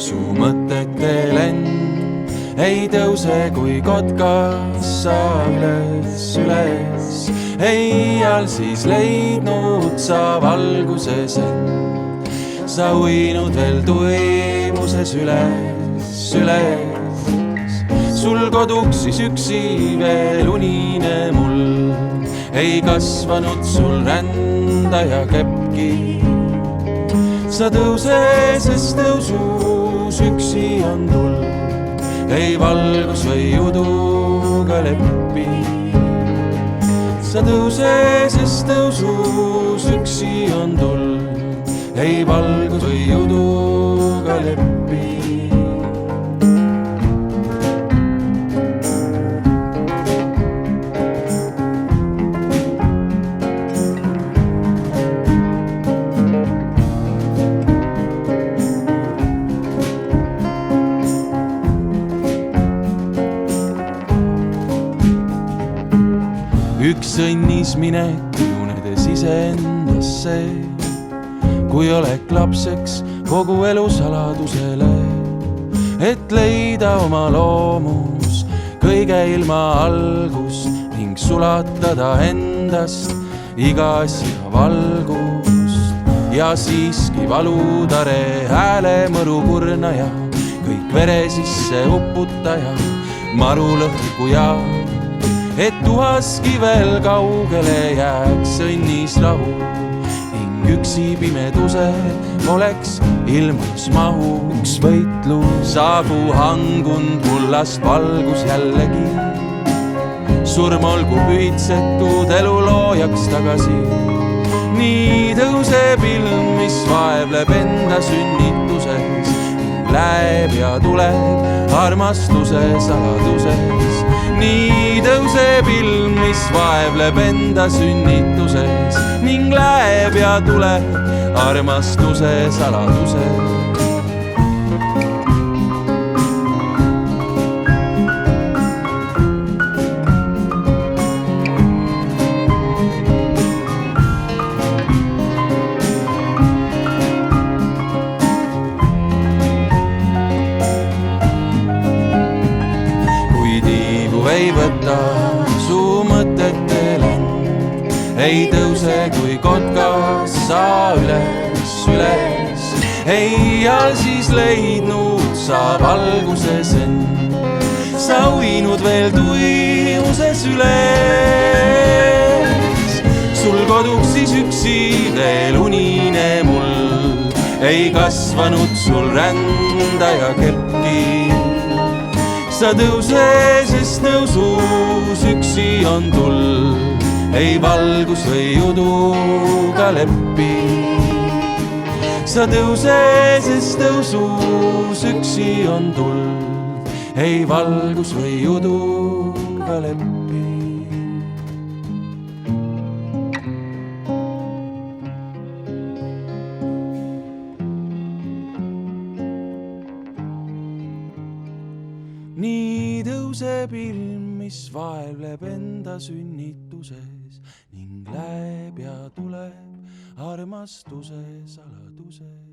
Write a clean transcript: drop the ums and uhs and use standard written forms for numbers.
su mõtete lend ei tõuse kui kotkas sa üles. Eial siis leidnud sa valguses end, sa uinud veel tuimuses üles. Sul koduks siis üksi veel unine mul, ei kasvanud sul rändaja keppki. Sa tõuse, sest tõusus üksi on tuld, ei valgus või uduga leppi. Sa tõuse, sest tõusus üksi on tuld, ei valgus või uduga leppi. Üks sõnnis minek unedes iseendasse, kui olek lapseks kogu elu saladusele, et leida oma loomus kõige ilma algust ning sulatada endast iga asja valgust. Ja siiski valutare hääle mõru kurnaja, kõik vere sisse uputaja, maru lõhkuja, et tuhaski veel kaugele jääks õnnis rahu ning üksi pimeduse oleks ilmus mahu. Üks võitlus saabu hangund mullast valgus jällegi, surm olgu pühitsetud elu loojaks tagasi. Nii tõuseb ilm, mis vaevleb enda sünnituses ning läheb ja tuleb armastuse saladuses. Nii tõuseb ilm, mis vaevleb enda sünnituses ning läheb ja tuleb armastuse saladuses. Ei võta su mõtete lend, ei tõuse kui kotkas sa üles. Eial siis leidnud sa valguses end, sa uinud veel tuimuses üles. Sul koduks siis üksi veel unine mul, ei kasvanud sul rändaja keppki. Sa tõuse, sest tõusus üksi on tuld, ei valgus või uduga leppi. Sa tõuse, sest tõusus üksi on tuld, ei valgus või uduga leppi. Nii tõuseb ilm, mis vaevleb enda sünnituses ning läheb ja tuleb armastuse saladuses.